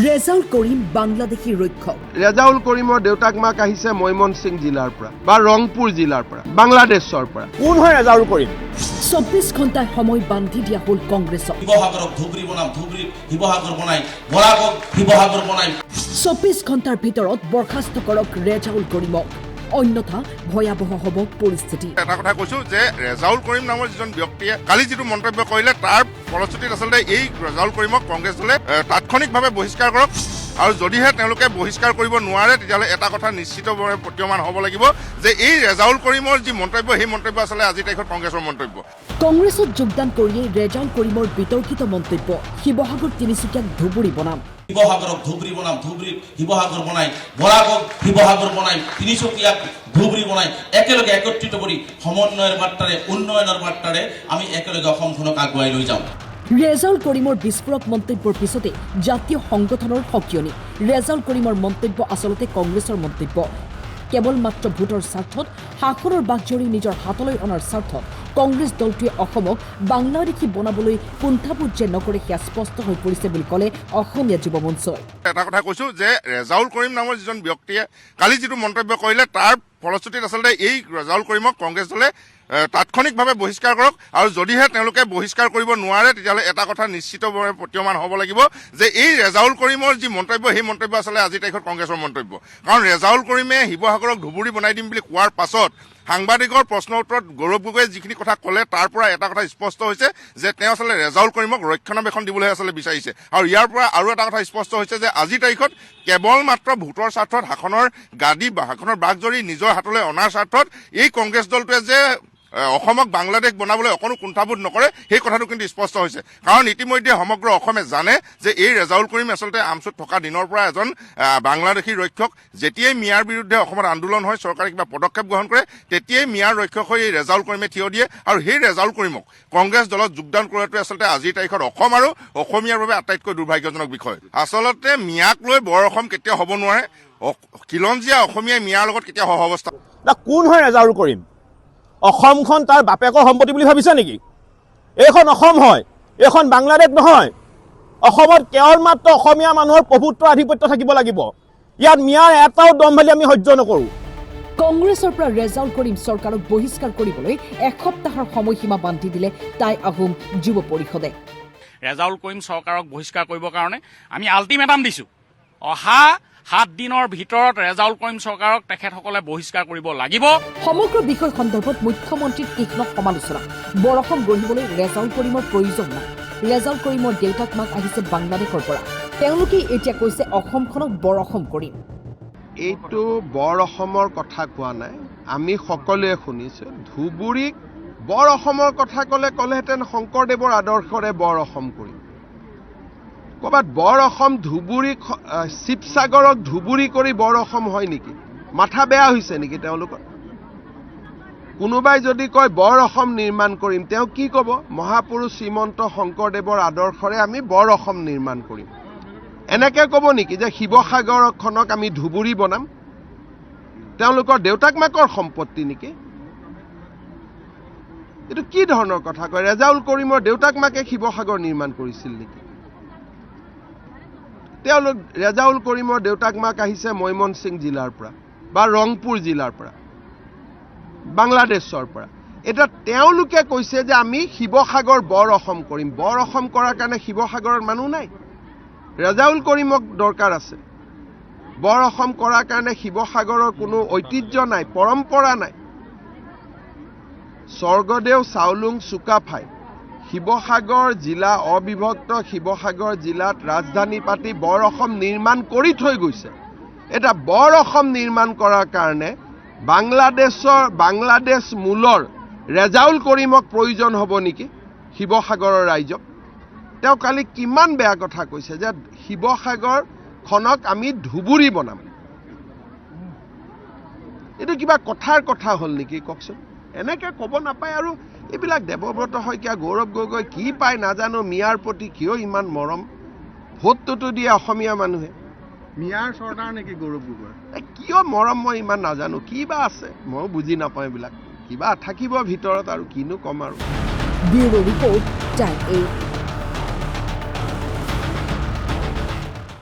ৰেজাউল কৰিম বাংলাদেশী ৰক্ষক। ৰেজাউল কৰিমৰ দেউতাক মাক আহিছে ময়মনসিং জিলাৰ পৰা বা ৰংপুৰ জিলাৰ পৰা, বাংলাদেশৰ পৰা। কোন হয় ৰেজাউল কৰিম? 24 ঘণ্টাৰ সময় বান্ধি দিয়া হ'ল কংগ্ৰেছক। শিৱসাগৰক ধুবুৰী বনাম, ধুবুৰী শিৱসাগৰ বনাই, বৰাকক শিৱসাগৰ বনাই। 24 ঘণ্টাৰ ভিতৰত বৰ্খাস্ত কৰক ৰেজাউল কৰিমক, অন্যথা ভয়াৱহ হ'ব পৰিস্থিতি। এটা কথা কৈছো যে ৰেজাউল কৰিম নামৰ যিজন ব্যক্তিয়ে কালি যিটো মন্তব্য কৰিলে তাৰ ফলশ্ৰুতিত আচলতে এই ৰেজাউল কৰিমক কংগ্ৰেছ দলে তাৎক্ষণিকভাৱে বহিষ্কাৰ কৰক। আৰু যদিহে তেওঁলোকে বহিষ্কাৰ কৰিব নোৱাৰে তেতিয়াহ'লে এটা কথা নিশ্চিতভাৱে প্ৰতীয়মান হ'ব লাগিব যে এই ৰেজাউল কৰিমৰ যি মন্তব্য সেই মন্তব্য আচলতে আজিৰ তাৰিখত কংগ্ৰেছৰ মন্তব্য। কংগ্ৰেছত যোগদান কৰিয়েই ৰেজাউল কৰিমৰ বিতৰ্কিত মন্তব্য, শিৱসাগৰ তিনিচুকীয়াক ধুবুৰী বনাম। শিৱসাগৰক ধুবুৰী বনাম, ধুবুৰী শিৱসাগৰ বনাই, বৰাকক শিৱসাগৰ বনাই, তিনিচুকীয়াক ধুবুৰী বনাই, একেলগে একত্ৰিত কৰি সমন্বয়ৰ বাৰ্তাৰে, উন্নয়নৰ বাৰ্তাৰে আমি একেলগে অসমখনক আগুৱাই লৈ যাম। ৰেজাউল কৰিমৰ বিস্ফোৰক মন্তব্যৰ পিছতে জাতীয় সংগঠনৰ সকিয়নি। ৰেজাউল কৰিমৰ মন্তব্য আচলতে কংগ্ৰেছৰ মন্তব্য। কেৱল মাত্ৰ ভোটৰ স্বাৰ্থত, শাসনৰ বাঘজৰী নিজৰ হাতলৈ অনাৰ স্বাৰ্থত কংগ্ৰেছ দলটোৱে অসমক বাংলাদেশী বনাবলৈ কুণ্ঠাবোধ যে নকৰে সেয়া স্পষ্ট হৈ পৰিছে বুলি ক'লে অসমীয়া যুৱ মঞ্চই। এটা কথা কৈছো যে ৰেজাউল কৰিম নামৰ যিজন ব্যক্তিয়ে কালি যিটো মন্তব্য কৰিলে তাৰ ফলশ্ৰুতিত আচলতে এই ৰেজাউল কৰিমক কংগ্ৰেছ দলে তাৎক্ষণিকভাৱে বহিষ্কাৰ কৰক। আৰু যদিহে তেওঁলোকে বহিষ্কাৰ কৰিব নোৱাৰে তেতিয়াহ'লে এটা কথা নিশ্চিতভাৱে প্ৰতীয়মান হ'ব লাগিব যে এই ৰেজাউল কৰিমৰ যি মন্তব্য সেই মন্তব্য আচলতে আজিৰ তাৰিখত কংগ্ৰেছৰ মন্তব্য। কাৰণ ৰেজাউল কৰিমে শিৱসাগৰক ধুবুৰী বনাই দিম বুলি কোৱাৰ পাছত সাংবাদিকৰ প্ৰশ্নৰ উত্তৰত গৌৰৱ গগৈয়ে যিখিনি কথা ক'লে তাৰ পৰা এটা কথা স্পষ্ট হৈছে যে তেওঁ আচলতে ৰেজাউল কৰিমক ৰক্ষণাবেক্ষণ দিবলৈ আচলতে বিচাৰিছে। আৰু ইয়াৰ পৰা আৰু এটা কথা স্পষ্ট হৈছে যে আজিৰ তাৰিখত কেৱল মাত্ৰ ভোটৰ স্বাৰ্থত, শাসনৰ গাদী বা শাসনৰ বাঘজৰী নিজৰ হাতলৈ অনাৰ স্বাৰ্থত এই কংগ্ৰেছ দলটোৱে যে অসমক বাংলাদেশ বনাবলৈ অকণো কুণ্ঠাবোধ নকৰে সেই কথাটো কিন্তু স্পষ্ট হৈছে। কাৰণ ইতিমধ্যে সমগ্ৰ অসমে জানে যে এই ৰেজাউল কৰিম আচলতে আমচুত থকা দিনৰ পৰা এজন বাংলাদেশী ৰক্ষক। যেতিয়াই মিয়াৰ বিৰুদ্ধে অসমত আন্দোলন হয়, চৰকাৰে কিবা পদক্ষেপ গ্ৰহণ কৰে, তেতিয়াই মিয়াৰ ৰক্ষক হৈ এই ৰেজাউল কৰিমে থিয় দিয়ে। আৰু সেই ৰেজাউল কৰিমক কংগ্ৰেছ দলত যোগদান কৰাটোৱে আচলতে আজিৰ তাৰিখত অসম আৰু অসমীয়াৰ বাবে আটাইতকৈ দুৰ্ভাগ্যজনক বিষয়। আচলতে মিয়াক লৈ বৰ অসম কেতিয়াও হ'ব নোৱাৰে। খিলঞ্জীয়া অসমীয়াই মিয়াৰ লগত কেতিয়াও সহাৱস্থা। কোন হয় ৰেজাউল কৰিম? অসমখন তাৰ বাপেকৰ সম্পত্তি বুলি ভাবিছে নেকি? এইখন অসম হয়, এইখন বাংলাদেশ নহয়। অসমত কেৱল মাত্ৰ অসমীয়া মানুহৰ প্ৰভুত্ব আধিপত্য থাকিব লাগিব। ইয়াত মিয়াৰ এটাও দম ভালি আমি সহ্য নকৰোঁ। কংগ্ৰেছৰ পৰা ৰেজাউল কৰিম চৰকাৰক বহিষ্কাৰ কৰিবলৈ এসপ্তাহৰ সময়সীমা বান্ধি দিলে টাই আহোম যুৱ পৰিষদে। ৰেজাউল কৰিম চৰকাৰক বহিষ্কাৰ কৰিবৰ কাৰণে আমি আল্টিমেটাম দিছোঁ। অহা 7 দিনৰ ভিতৰত ৰেজাউল কৰিম চৰকাৰক তেখেতসকলে বহিষ্কাৰ কৰিব লাগিব। সমগ্ৰ বিষয় সন্দৰ্ভত মুখ্যমন্ত্ৰীৰ তীক্ষ্ণ সমালোচনা। বৰ অসম গঢ়িবলৈ ৰেজাউল কৰিমৰ প্ৰয়োজন নাই। ৰেজাউল কৰিমৰ দেউতাক মাক আহিছে বাংলাদেশৰ পৰা, তেওঁলোকে এতিয়া কৈছে অসমখনক বৰ অসম কৰিম। এইটো বৰ অসমৰ কথা কোৱা নাই, আমি সকলোৱে শুনিছোঁ। ধুবুৰীক বৰ অসমৰ কথা ক'লেহেঁতেন শংকৰদেৱৰ আদৰ্শৰে বৰ অসম কৰিম। ক'ৰবাত বৰ অসম ধুবুৰীক, শিৱসাগৰক ধুবুৰী কৰি বৰ অসম হয় নেকি? মাথা বেয়া হৈছে নেকি তেওঁলোকৰ? কোনোবাই যদি কয় বৰ অসম নিৰ্মাণ কৰিম, তেওঁ কি ক'ব? মহাপুৰুষ শ্ৰীমন্ত শংকৰদেৱৰ আদৰ্শৰে আমি বৰ অসম নিৰ্মাণ কৰিম। এনেকৈ ক'ব নেকি যে শিৱসাগৰখনক আমি ধুবুৰী বনাম? তেওঁলোকৰ দেউতাক মাকৰ সম্পত্তি নেকি? এইটো কি ধৰণৰ কথা কয়? ৰেজাউল কৰিমৰ দেউতাক মাকে শিৱসাগৰ নিৰ্মাণ কৰিছিল নেকি? তেওঁলোক ৰেজাউল কৰিমৰ দেউতাক মাক আহিছে ময়মনসিং জিলাৰ পৰা বা ৰংপুৰ জিলাৰ পৰা, বাংলাদেশৰ পৰা। এতিয়া তেওঁলোকে কৈছে যে আমি শিৱসাগৰ বৰ অসম কৰিম। বৰ অসম কৰাৰ কাৰণে শিৱসাগৰৰ মানুহ নাই, ৰেজাউল কৰিমক দৰকাৰ আছে। বৰ অসম কৰাৰ কাৰণে শিৱসাগৰৰ কোনো ঐতিহ্য নাই, পৰম্পৰা নাই। স্বৰ্গদেউ চাওলুং চুকাফাই শিৱসাগৰ জিলা, অবিভক্ত শিৱসাগৰ জিলাত ৰাজধানী পাতি বৰ অসম নিৰ্মাণ কৰি থৈ গৈছে। এটা বৰ অসম নিৰ্মাণ কৰাৰ কাৰণে বাংলাদেশ মূলৰ ৰেজাউল কৰিমক প্ৰয়োজন হ'ব নেকি শিৱসাগৰৰ ৰাইজক? তেওঁ কালি কিমান বেয়া কথা কৈছে যে শিৱসাগৰখনক আমি ধুবুৰী বনাম। এইটো কিবা কথাৰ কথা হ'ল নেকি কওকচোন? এনেকৈ ক'ব নাপায়। আৰু এইবিলাক দেৱব্ৰত শইকীয়া, গৌৰৱ গগৈ কি পায় নাজানো, মিয়াৰ প্ৰতি কিয় ইমান মৰম? ভোটটোতো দিয়ে অসমীয়া মানুহে। মিয়াৰ চৰ্দাৰ নেকি গৌৰৱ গগৈ? কিয় মৰম মই ইমান নাজানো, কিবা আছে ময়ো বুজি নাপাওঁ। এইবিলাক কিবা থাকিব ভিতৰত, আৰু কিনো ক'ম আৰু। Bureau report, time 8।